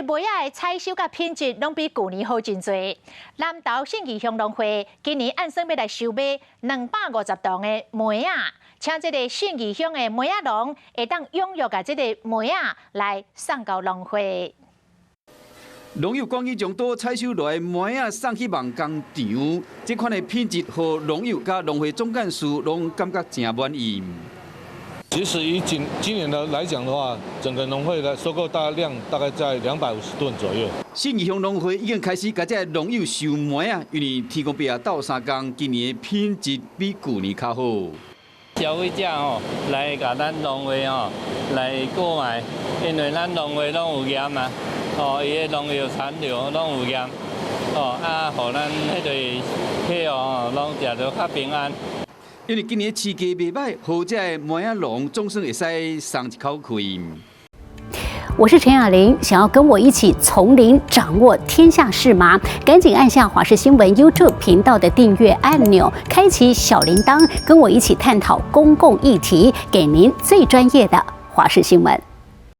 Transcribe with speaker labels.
Speaker 1: 梅仔的采收甲品质拢比旧年好真多。南投信义乡农会今年按算要来收买250吨的梅仔，请这个信义乡的梅仔农会当踊跃甲这个梅仔来送到农会。
Speaker 2: 农友关于将多采收来的梅仔送去望工场，这款的品质，和农友甲农会总干事拢感觉真满意。
Speaker 3: 其实以今年的来讲的话，整个农会的收购量大概在250吨左右。
Speaker 2: 信义乡农会已经开始甲这农友收梅仔，因为天公伯也斗3工，今年的品质比旧年较好。
Speaker 4: 消费者来甲咱农会来购买，因为咱农会拢有验嘛，伊的农药残留拢有验，互咱迄个客拢食着较平安。
Speaker 2: 因为今年市价袂歹，好这的梅仔农总算会使松一口气。
Speaker 5: 我是陈雅玲，想要跟我一起从零掌握天下事吗？赶紧按下华视新闻 YouTube 频道的订阅按钮，开启小铃铛，跟我一起探讨公共议题，给您最专业的华视新闻。